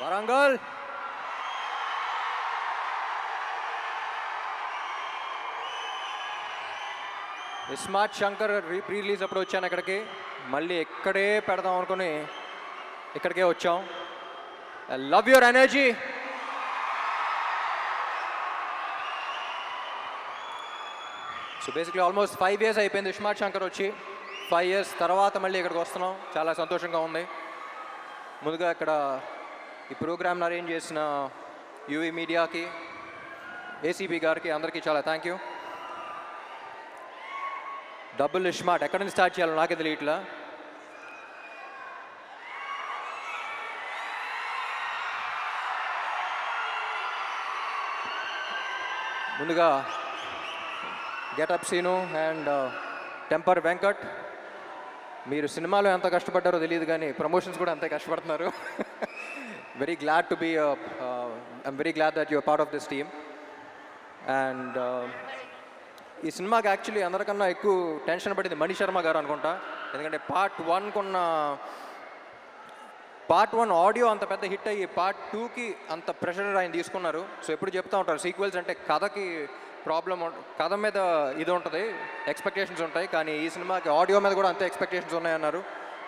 Warangal iSmart Shankar pre release అప్పుడు వచ్చాను ఇక్కడికి, మళ్ళీ ఇక్కడే పెడదాం అనుకుని ఇక్కడికే వచ్చాం. I love your energy. So basically almost 5 years అయిపోయింది ఇస్మార్ట్ శంకర్ వచ్చి. 5 years తర్వాత మళ్ళీ ఇక్కడికి వస్తున్నాం, చాలా సంతోషంగా ఉంది. ముందుగా ఇక్కడ ఈ ప్రోగ్రామ్ని అరేంజ్ చేసిన యూవీ మీడియాకి, ఏసీబీ గారికి, అందరికీ చాలా థ్యాంక్ యూ. డబుల్ ఇస్మార్ట్ ఎక్కడి నుంచి స్టార్ట్ చేయాలో నాకే తెలియట్లా. ముందుగా getup Seenu and temper Venkat, మీరు సినిమాలో ఎంత కష్టపడ్డారో తెలియదు కానీ ప్రమోషన్స్ కూడా అంతే కష్టపడుతున్నారు. Very glad to be I'm very glad that your part of this team. And ఈ సినిమాకి యాక్చువల్లీ అందరికన్నా ఎక్కువ టెన్షన్ పడింది మణి శర్మ గారు అనుకుంటా. ఎందుకంటే పార్ట్ 1 ఆడియో అంత పెద్ద హిట్ అయ్యి పార్ట్ 2కి అంత ప్రెషర్ ఆయన తీసుకున్నారు. సో ఎప్పుడు చెప్తూ ఉంటారు సీక్వెల్స్ అంటే కథకి ప్రాబ్లం, కథ మీద ఇది ఉంటుంది, ఎక్స్పెక్టేషన్స్ ఉంటాయి, కానీ ఈ సినిమాకి ఆడియో మీద కూడా అంతే ఎక్స్పెక్టేషన్స్ ఉన్నాయన్నారు.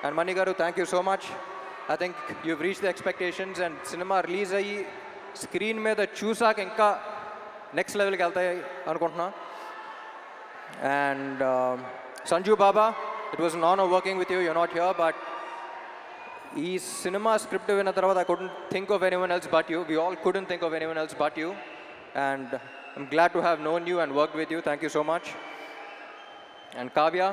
అండ్ మణి గారు thank you so much. I think you reach the expectations. And cinema release అయ్యి స్క్రీన్ మీద చూసాక ఇంకా నెక్స్ట్ లెవెల్కి వెళ్తాయి అనుకుంటున్నా. And Sanju Baba, it was an honour working with you. You're not here, but ఈ సినిమా స్క్రిప్ట్ విన్న తర్వాత I couldn't think of anyone else but you. We all couldn't think of anyone else but you. And I'm glad to have known you and worked with you. Thank you so much. And Kavya,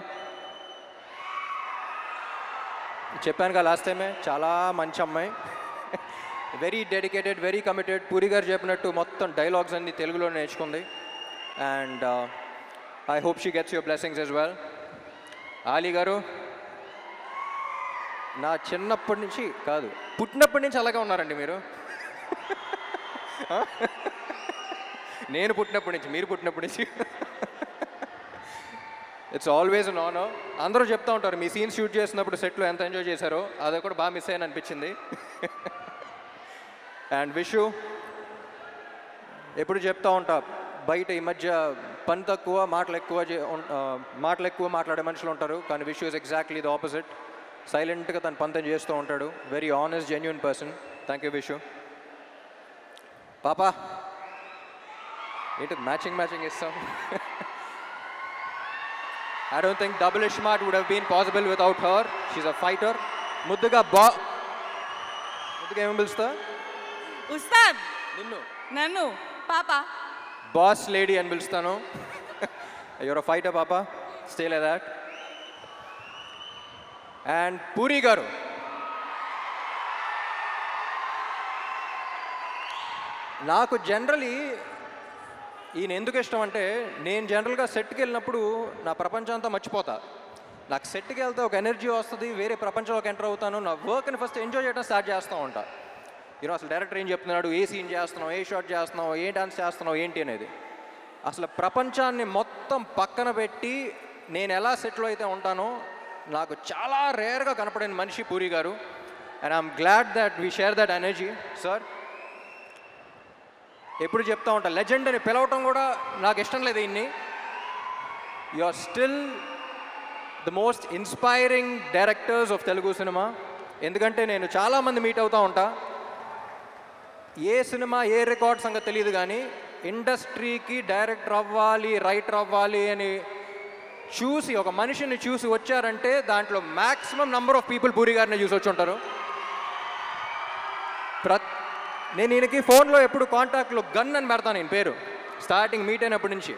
చెప్పాను కదా last టైమే, చాలా మంచి అమ్మాయి, very dedicated, very committed. Puri గారు చెప్పినట్టు మొత్తం dialogues అన్ని తెలుగులో నేర్చుకుంది. And I hope she gets your blessings as well. Ali గారు, నా చిన్నప్పటి నుంచి కాదు, పుట్టినప్పటి నుంచి అలాగే ఉన్నారండి మీరు. నేను పుట్టినప్పటి నుంచి, మీరు పుట్టినప్పటి నుంచి. It's always an honour. అందరూ చెప్తూ ఉంటారు మీ సీన్స్ షూట్ చేసినప్పుడు సెట్లో ఎంత ఎంజాయ్ చేశారో, అది కూడా బాగా మిస్ అయ్యాను అనిపించింది. అండ్ విషు, ఎప్పుడు చెప్తూ ఉంటా బయట ఈ మధ్య పని తక్కువ మాటలు ఎక్కువ మాట్లాడే మనుషులు ఉంటారు, కానీ Vishu is exactly the opposite. సైలెంట్గా తన పని చేస్తూ ఉంటాడు. Very honest, genuine person. Thank you Vishu. పాపా ఏంటి మ్యాచింగ్ ఇస్తాం. I don't think double Ishmaart would have been possible without her. She's a fighter. ముద్దుగా ఏమని పిలుస్తా? ఉస్తాద్. నిన్ను? నన్ను పాపా. బాస్ లేడీ అని పిలుస్తాను. You're a fighter, పాపా. Stay like that. And puri గారు, నాకు జనరలీ ఈయన ఎందుకు ఇష్టం అంటే, నేను జనరల్గా సెట్కి వెళ్ళినప్పుడు నా ప్రపంచం అంతా మర్చిపోతా. నాకు సెట్కి వెళ్తే ఒక ఎనర్జీ వస్తుంది, వేరే ప్రపంచంలోకి ఎంటర్ అవుతాను. నా వర్క్ని ఫస్ట్ ఎంజాయ్ చేయడం స్టార్ట్ చేస్తూ ఉంటా. ఈరోజు అసలు డైరెక్టర్ ఏం చెప్తున్నాడు, ఏ సీన్ చేస్తున్నావు, ఏ షాట్ చేస్తున్నావు, ఏ డాన్స్ చేస్తున్నావు ఏంటి అనేది, అసలు ప్రపంచాన్ని మొత్తం పక్కన పెట్టి నేను ఎలా సెట్లో అయితే ఉంటానో నాకు చాలా రేర్గా కనపడిన మనిషి పూరి గారు. And I'm glad that we share that energy. Sir ఎప్పుడు చెప్తా ఉంటా, లెజెండ్ అని పిలవటం కూడా నాకు ఇష్టం లేదు ఇన్ని. You are still the most inspiring directors of Telugu cinema. ఎందుకంటే నేను చాలామంది మీట్ అవుతూ ఉంటా, ఏ సినిమా ఏ రికార్డ్ సంగతి తెలియదు కానీ ఇండస్ట్రీకి డైరెక్టర్ అవ్వాలి, రైటర్ అవ్వాలి అని చూసి ఒక మనిషిని చూసి వచ్చారంటే దాంట్లో maximum number of people puri గారిని చూసి వచ్చి ఉంటారు. నేను ఈయనకి ఫోన్లో ఎప్పుడు కాంటాక్ట్లో గన్ అని పెడతాను నేను పేరు, స్టార్టింగ్ మీట్ అయినప్పటి నుంచి.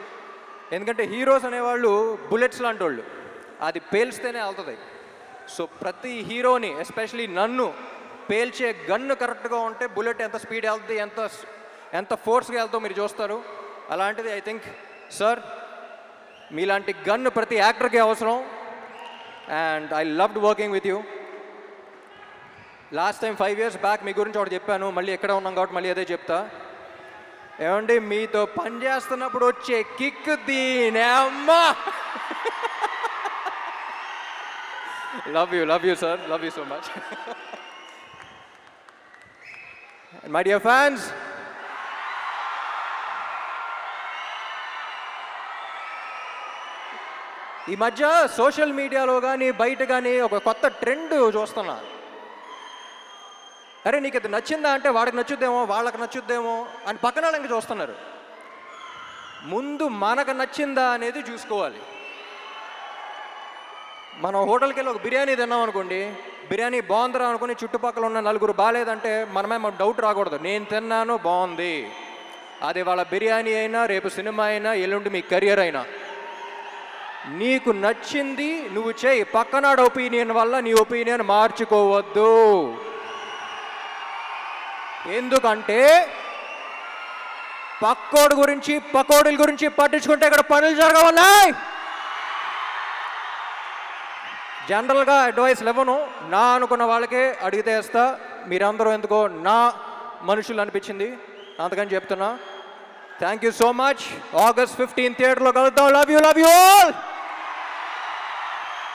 ఎందుకంటే హీరోస్ అనేవాళ్ళు బుల్లెట్స్ లాంటి వాళ్ళు, అది పేల్స్తేనే వెళ్తుంది. సో ప్రతి హీరోని, ఎస్పెషలీ నన్ను పేల్చే గన్ను కరెక్ట్గా ఉంటే బుల్లెట్ ఎంత స్పీడ్ వెళ్తుంది, ఎంత ఫోర్స్గా వెళ్తుందో మీరు చూస్తారు. అలాంటిది ఐ థింక్ సార్ మీలాంటి గన్ను ప్రతి యాక్టర్కి అవసరం. And I loved working with you. Last time 5 years back మీ గురించి ఒకటి చెప్పాను, మళ్ళీ ఎక్కడ ఉన్నాం కాబట్టి మళ్ళీ అదే చెప్తా. ఏమండి మీతో పని చేస్తున్నప్పుడు వచ్చే కిక్ దీనే అమ్మా. Love you sir, love you so much. My dear fans, ఈ మధ్య సోషల్ మీడియాలో కానీ బయట కానీ ఒక కొత్త ట్రెండ్ చూస్తున్నా. అరే నీకు ఇది నచ్చిందా అంటే వాడికి నచ్చుద్దేమో, వాళ్ళకి నచ్చుద్దేమో అని పక్కన వాళ్ళకి చూస్తున్నారు. ముందు మనకు నచ్చిందా అనేది చూసుకోవాలి. మనం హోటల్కి వెళ్ళి ఒక బిర్యానీ తిన్నాం అనుకోండి, బిర్యానీ బాగుందిరా అనుకుని చుట్టుపక్కల ఉన్న నలుగురు బాగాలేదంటే మనమే మాకు డౌట్ రాకూడదు. నేను తిన్నాను బాగుంది. అది వాళ్ళ బిర్యానీ అయినా, రేపు సినిమా అయినా, ఎల్లుండి మీ కెరియర్ అయినా, నీకు నచ్చింది నువ్వు చేయి. పక్కనాడు ఒపీనియన్ వల్ల నీ ఒపీనియన్ మార్చుకోవద్దు. ఎందుకంటే పక్కోడి గురించి పకోడీల గురించి పట్టించుకుంటే ఇక్కడ పనులు జరగవన్నాయి. జనరల్గా అడ్వైస్లు ఇవ్వను, నా అనుకున్న వాళ్ళకే అడిగితే వేస్తా. మీరందరూ ఎందుకో నా మనుషులు అనిపించింది, అందుకని చెప్తున్నా. Thank you so much. August 15 థియేటర్లో కలుద్దాం. Love you all.